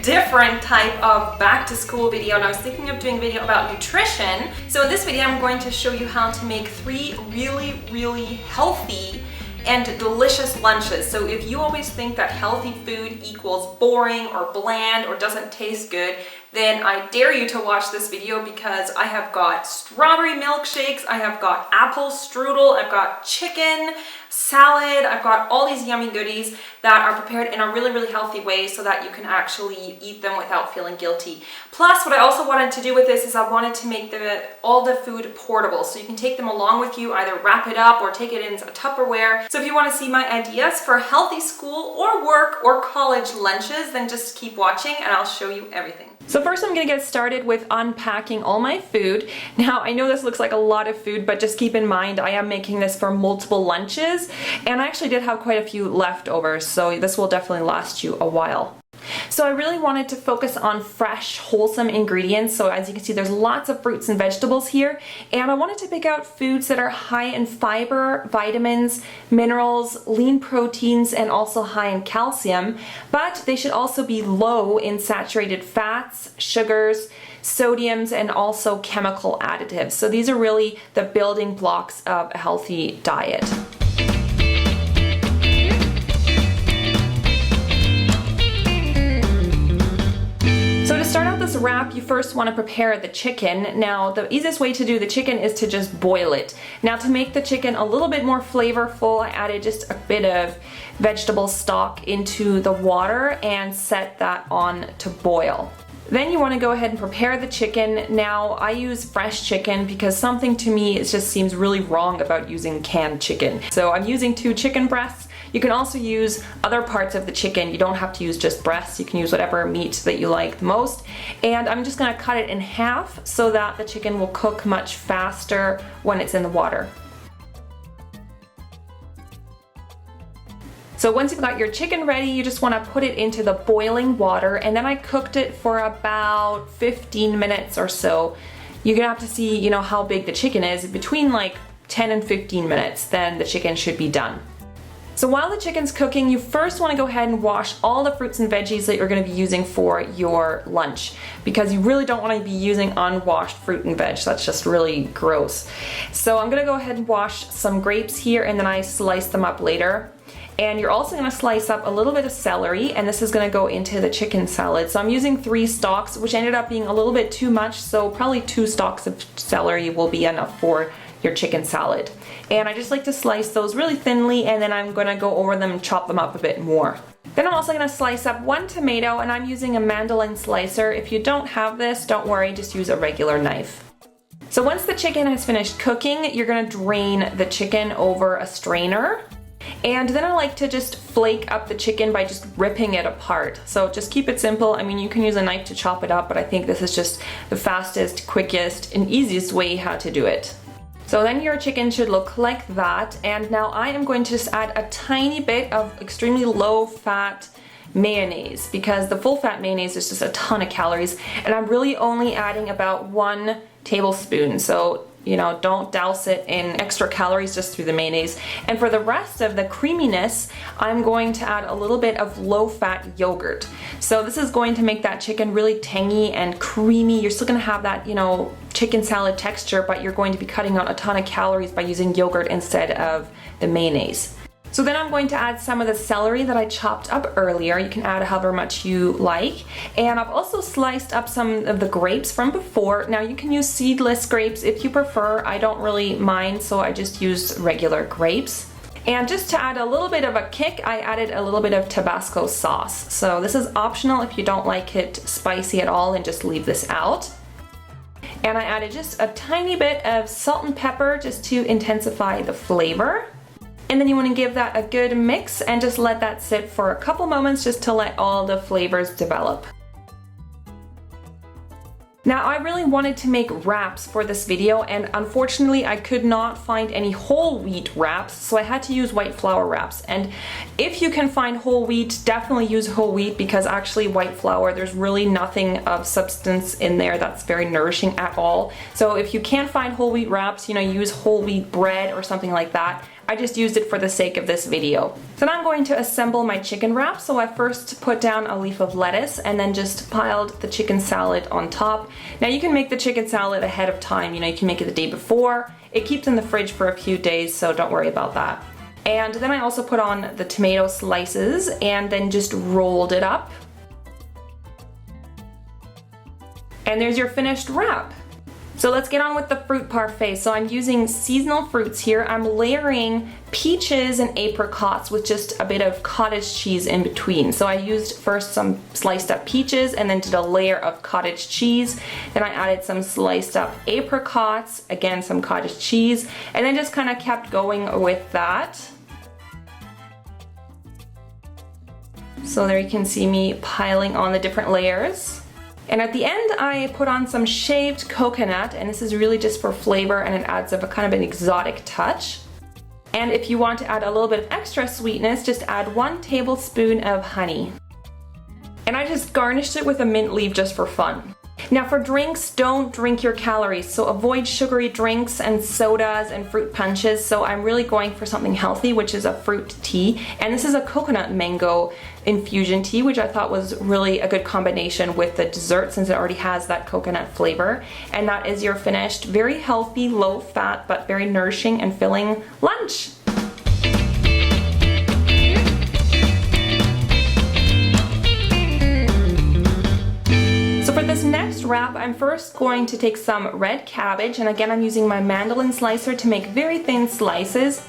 different type of back to school video, and I was thinking of doing a video about nutrition. So in this video I'm going to show you how to make 3 really healthy and delicious lunches. So if you always think that healthy food equals boring or bland or doesn't taste good, then I dare you to watch this video, because I have got strawberry milkshakes, I have got apple strudel, I've got chicken salad, I've got all these yummy goodies that are prepared in a really healthy way so that you can actually eat them without feeling guilty. Plus, what I also wanted to do with this is I wanted to make all the food portable, so you can take them along with you, either wrap it up or take it in a Tupperware. So if you want to see my ideas for healthy school or work or college lunches, then just keep watching and I'll show you everything. So first I'm going to get started with unpacking all my food. Now I know this looks like a lot of food, but just keep in mind I am making this for multiple lunches, and I actually did have quite a few leftovers, so this will definitely last you a while. So I really wanted to focus on fresh, wholesome ingredients. So as you can see, there's lots of fruits and vegetables here, and I wanted to pick out foods that are high in fiber, vitamins, minerals, lean proteins, and also high in calcium, but they should also be low in saturated fats, sugars, sodiums, and also chemical additives. So these are really the building blocks of a healthy diet. Wrap, you first want to prepare the chicken. Now the easiest way to do the chicken is to just boil it. Now to make the chicken a little bit more flavorful, I added just a bit of vegetable stock into the water and set that on to boil. Then you want to go ahead and prepare the chicken. Now I use fresh chicken because something to me it just seems really wrong about using canned chicken. So I'm using 2 chicken breasts. You can also use other parts of the chicken. You don't have to use just breasts. You can use whatever meat that you like the most. And I'm just going to cut it in half so that the chicken will cook much faster when it's in the water. So once you've got your chicken ready, you just want to put it into the boiling water, and then I cooked it for about 15 minutes or so. You're gonna have to see, you know, how big the chicken is. Between like 10 and 15 minutes, then the chicken should be done. So while the chicken's cooking, you first want to go ahead and wash all the fruits and veggies that you're going to be using for your lunch, because you really don't want to be using unwashed fruit and veg. That's just really gross. So I'm going to go ahead and wash some grapes here, and then I slice them up later. And you're also going to slice up a little bit of celery, and this is going to go into the chicken salad. So I'm using 3 stalks, which ended up being a little bit too much, so probably 2 stalks of celery will be enough for your chicken salad. And I just like to slice those really thinly, and then I'm going to go over them and chop them up a bit more. Then I'm also going to slice up 1 tomato, and I'm using a mandolin slicer. If you don't have this, don't worry, just use a regular knife. So once the chicken has finished cooking, you're going to drain the chicken over a strainer. And then I like to just flake up the chicken by just ripping it apart. So just keep it simple. I mean, you can use a knife to chop it up, but I think this is just the fastest, quickest, and easiest way how to do it. So then your chicken should look like that, and now I am going to just add a tiny bit of extremely low fat mayonnaise, because the full fat mayonnaise is just a ton of calories, and I'm really only adding about 1 tablespoon. So you know, don't douse it in extra calories just through the mayonnaise. And for the rest of the creaminess, I'm going to add a little bit of low-fat yogurt. So this is going to make that chicken really tangy and creamy. You're still going to have that, you know, chicken salad texture, but you're going to be cutting out a ton of calories by using yogurt instead of the mayonnaise. So then I'm going to add some of the celery that I chopped up earlier. You can add however much you like. And I've also sliced up some of the grapes from before. Now you can use seedless grapes if you prefer. I don't really mind, so I just used regular grapes. And just to add a little bit of a kick, I added a little bit of Tabasco sauce. So this is optional if you don't like it spicy at all, and just leave this out. And I added just a tiny bit of salt and pepper just to intensify the flavor. And then you want to give that a good mix and just let that sit for a couple moments just to let all the flavors develop. Now I really wanted to make wraps for this video, and unfortunately I could not find any whole wheat wraps, so I had to use white flour wraps. And if you can find whole wheat, definitely use whole wheat, because actually white flour, there's really nothing of substance in there that's very nourishing at all. So if you can't find whole wheat wraps, you know, use whole wheat bread or something like that. I just used it for the sake of this video. So now I'm going to assemble my chicken wrap. So I first put down a leaf of lettuce and then just piled the chicken salad on top. Now you can make the chicken salad ahead of time, you know, you can make it the day before. It keeps in the fridge for a few days, so don't worry about that. And then I also put on the tomato slices and then just rolled it up. And there's your finished wrap. So let's get on with the fruit parfait. So I'm using seasonal fruits here. I'm layering peaches and apricots with just a bit of cottage cheese in between. So I used first some sliced up peaches and then did a layer of cottage cheese. Then I added some sliced up apricots, again some cottage cheese, and then just kind of kept going with that. So there you can see me piling on the different layers. And at the end I put on some shaved coconut, and this is really just for flavor and it adds a kind of an exotic touch. And if you want to add a little bit of extra sweetness, just add 1 tablespoon of honey. And I just garnished it with a mint leaf just for fun. Now for drinks, don't drink your calories, so avoid sugary drinks and sodas and fruit punches. So I'm really going for something healthy, which is a fruit tea. And this is a coconut mango infusion tea, which I thought was really a good combination with the dessert since it already has that coconut flavor. And that is your finished, very healthy, low fat, but very nourishing and filling lunch. For this next wrap, I'm first going to take some red cabbage, and again I'm using my mandolin slicer to make very thin slices.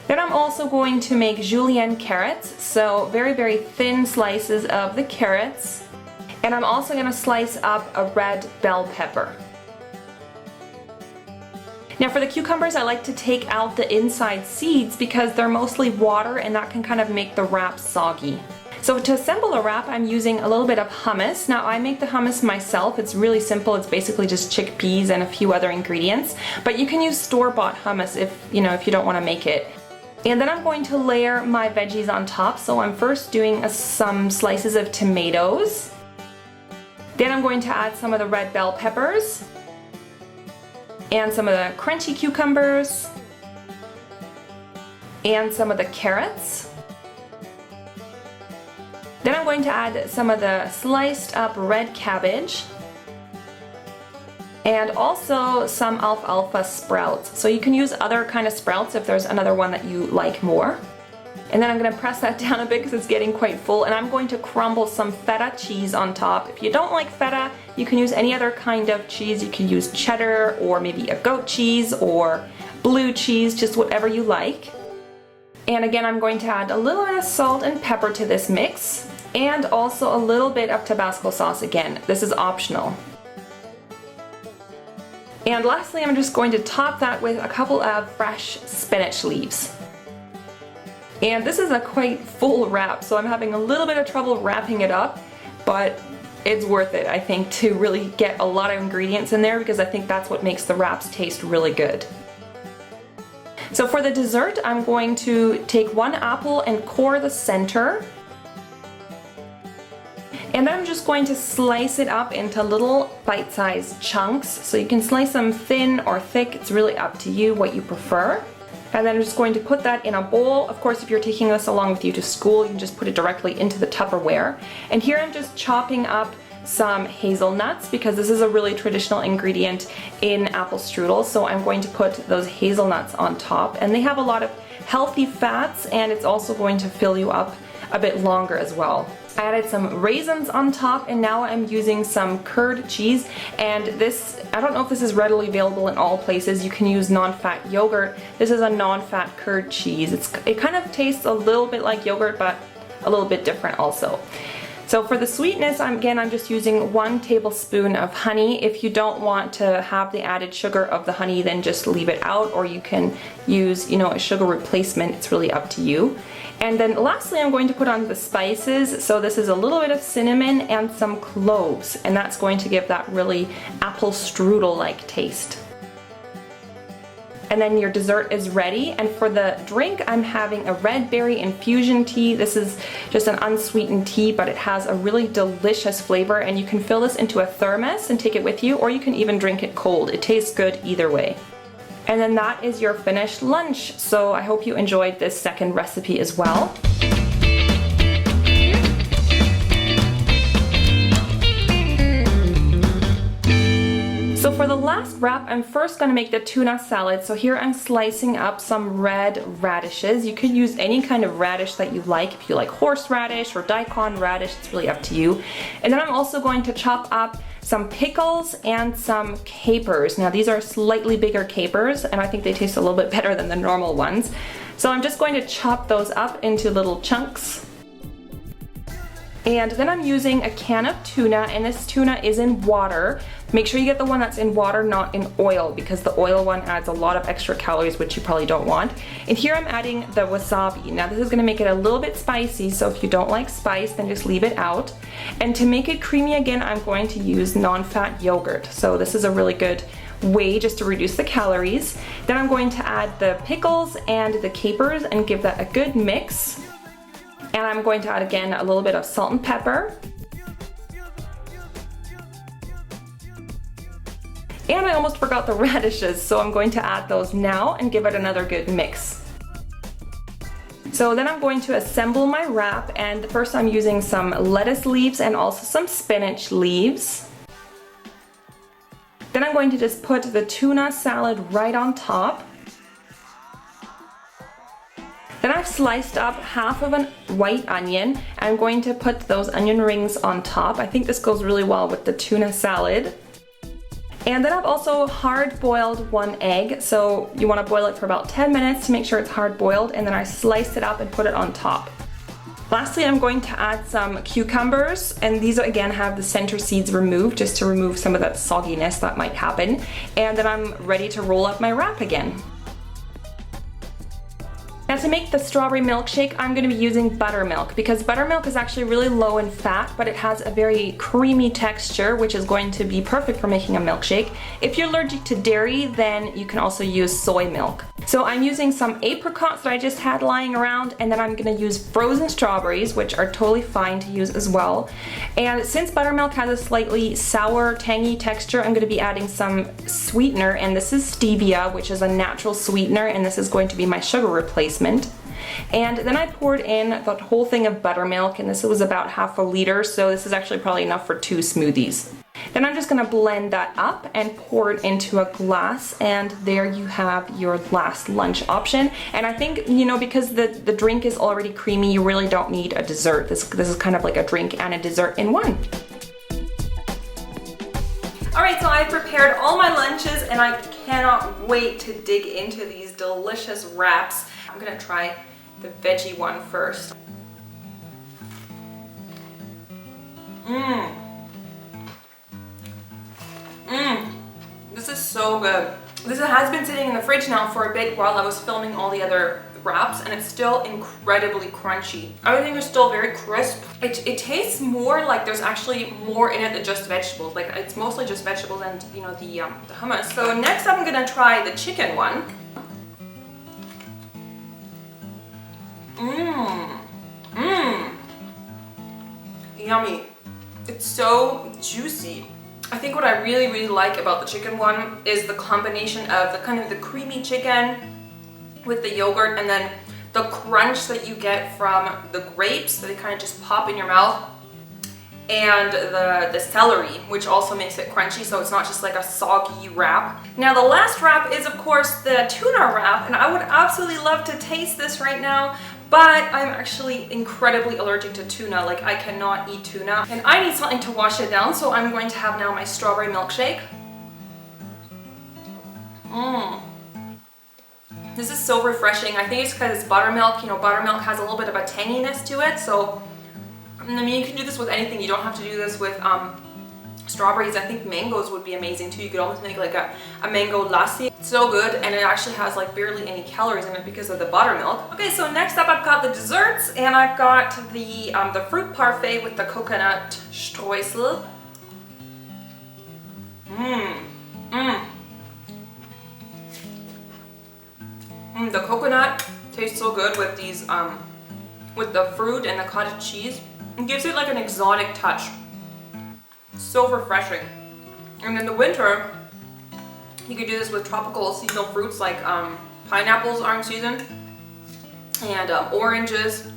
Then I'm also going to make julienne carrots, so very thin slices of the carrots. And I'm also going to slice up a red bell pepper. Now for the cucumbers, I like to take out the inside seeds because they're mostly water and that can kind of make the wrap soggy. So to assemble a wrap, I'm using a little bit of hummus. Now I make the hummus myself. It's really simple. It's basically just chickpeas and a few other ingredients. But you can use store-bought hummus if you don't want to make it. And then I'm going to layer my veggies on top. So I'm first doing some slices of tomatoes. Then I'm going to add some of the red bell peppers and some of the crunchy cucumbers and some of the carrots. Then I'm going to add some of the sliced up red cabbage and also some alfalfa sprouts. So you can use other kind of sprouts if there's another one that you like more. And then I'm going to press that down a bit because it's getting quite full, and I'm going to crumble some feta cheese on top. If you don't like feta, you can use any other kind of cheese. You can use cheddar or maybe a goat cheese or blue cheese, just whatever you like. And again, I'm going to add a little bit of salt and pepper to this mix, and also a little bit of Tabasco sauce again. This is optional. And lastly, I'm just going to top that with a couple of fresh spinach leaves. And this is a quite full wrap, so I'm having a little bit of trouble wrapping it up, but it's worth it, I think, to really get a lot of ingredients in there because I think that's what makes the wraps taste really good. So for the dessert, I'm going to take 1 apple and core the center. And then I'm just going to slice it up into little bite-sized chunks. So you can slice them thin or thick, it's really up to you what you prefer. And then I'm just going to put that in a bowl. Of course, if you're taking this along with you to school, you can just put it directly into the Tupperware. And here I'm just chopping up some hazelnuts because this is a really traditional ingredient in apple strudel. So I'm going to put those hazelnuts on top, and they have a lot of healthy fats, and it's also going to fill you up a bit longer as well. I added some raisins on top, and now I'm using some curd cheese, and this, I don't know if this is readily available in all places. You can use non-fat yogurt. This is a non-fat curd cheese. It kind of tastes a little bit like yogurt, but a little bit different also. So for the sweetness, I'm just using 1 tablespoon of honey. If you don't want to have the added sugar of the honey, then just leave it out, or you can use, a sugar replacement. It's really up to you. And then lastly, I'm going to put on the spices. So this is a little bit of cinnamon and some cloves, and that's going to give that really apple strudel-like taste. And then your dessert is ready. And for the drink, I'm having a red berry infusion tea. This is just an unsweetened tea, but it has a really delicious flavor, and you can fill this into a thermos and take it with you, or you can even drink it cold. It tastes good either way. And then that is your finished lunch. So I hope you enjoyed this second recipe as well. So for the last wrap, I'm first going to make the tuna salad. So here I'm slicing up some red radishes. You could use any kind of radish that you like. If you like horseradish or daikon radish, it's really up to you. And then I'm also going to chop up some pickles and some capers. Now these are slightly bigger capers and I think they taste a little bit better than the normal ones. So I'm just going to chop those up into little chunks. And then I'm using a can of tuna, and this tuna is in water. Make sure you get the one that's in water, not in oil, because the oil one adds a lot of extra calories, which you probably don't want. And here I'm adding the wasabi. Now this is gonna make it a little bit spicy, so if you don't like spice, then just leave it out. And to make it creamy again, I'm going to use non-fat yogurt. So this is a really good way just to reduce the calories. Then I'm going to add the pickles and the capers and give that a good mix. And I'm going to add again a little bit of salt and pepper. And I almost forgot the radishes, so I'm going to add those now and give it another good mix. So then I'm going to assemble my wrap, and first I'm using some lettuce leaves and also some spinach leaves. Then I'm going to just put the tuna salad right on top. Then I've sliced up half of a white onion. I'm going to put those onion rings on top. I think this goes really well with the tuna salad. And then I've also hard boiled one egg. So you want to boil it for about 10 minutes to make sure it's hard boiled, and then I sliced it up and put it on top. Lastly, I'm going to add some cucumbers, and these again have the center seeds removed just to remove some of that sogginess that might happen. And then I'm ready to roll up my wrap again. Now to make the strawberry milkshake, I'm going to be using buttermilk, because buttermilk is actually really low in fat, but it has a very creamy texture, which is going to be perfect for making a milkshake. If you're allergic to dairy, then you can also use soy milk. So I'm using some apricots that I just had lying around, and then I'm going to use frozen strawberries, which are totally fine to use as well. And since buttermilk has a slightly sour, tangy texture, I'm going to be adding some sweetener, and this is stevia, which is a natural sweetener, and this is going to be my sugar replacement. And then I poured in the whole thing of buttermilk, and this was about half a liter, so this is actually probably enough for 2 smoothies. Then I'm just going to blend that up and pour it into a glass, and there you have your last lunch option. And I think, you know, because the drink is already creamy, you really don't need a dessert. This is kind of like a drink and a dessert in one. Alright, so I've prepared all my lunches, and I cannot wait to dig into these delicious wraps. I'm going to try the veggie one first. This is so good. This has been sitting in the fridge now for a bit while I was filming all the other wraps, and it's still incredibly crunchy. Everything is still very crisp. It tastes more like there's actually more in it than just vegetables. Like, it's mostly just vegetables and, you know, the hummus. So next I'm gonna try the chicken one. Yummy. It's so juicy. I think what I really like about the chicken one is the combination of the kind of the creamy chicken with the yogurt, and then the crunch that you get from the grapes that they kind of just pop in your mouth, and the celery, which also makes it crunchy, so it's not just like a soggy wrap. Now the last wrap is of course the tuna wrap, and I would absolutely love to taste this right now, but I'm actually incredibly allergic to tuna. Like, I cannot eat tuna, and I need something to wash it down, so I'm going to have now my strawberry milkshake. This is so refreshing. I think it's because it's buttermilk. You know, buttermilk has a little bit of a tanginess to it, so I mean, you can do this with anything. You don't have to do this with strawberries. I think mangoes would be amazing too. You could almost make like a mango lassi. It's so good, and it actually has like barely any calories in it because of the buttermilk. Okay, so next up I've got the desserts, and I've got the fruit parfait with the coconut streusel. The coconut tastes so good with these, with the fruit and the cottage cheese. It gives it like an exotic touch. So refreshing. And in the winter, You could do this with tropical seasonal fruits like pineapples are in season and oranges.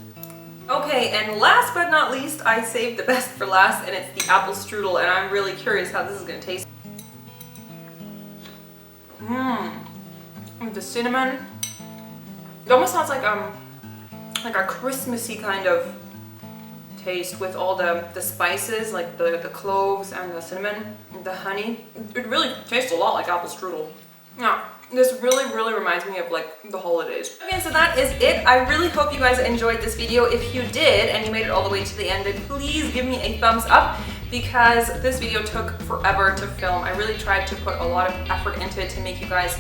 Okay, and last but not least, I saved the best for last, and it's the apple strudel, and I'm really curious how this is gonna taste. The cinnamon. It almost sounds like a Christmassy kind of taste with all the spices, like the cloves and the cinnamon, and the honey. It really tastes a lot like apple strudel. Yeah, this really reminds me of like the holidays. Okay, so that is it. I really hope you guys enjoyed this video. If you did and you made it all the way to the end, then please give me a thumbs up because this video took forever to film. I really tried to put a lot of effort into it to make you guys,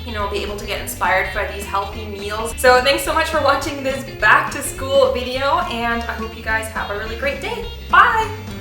you know, be able to get inspired by these healthy meals. So thanks so much for watching this back to school video, and I hope you guys have a really great day. Bye!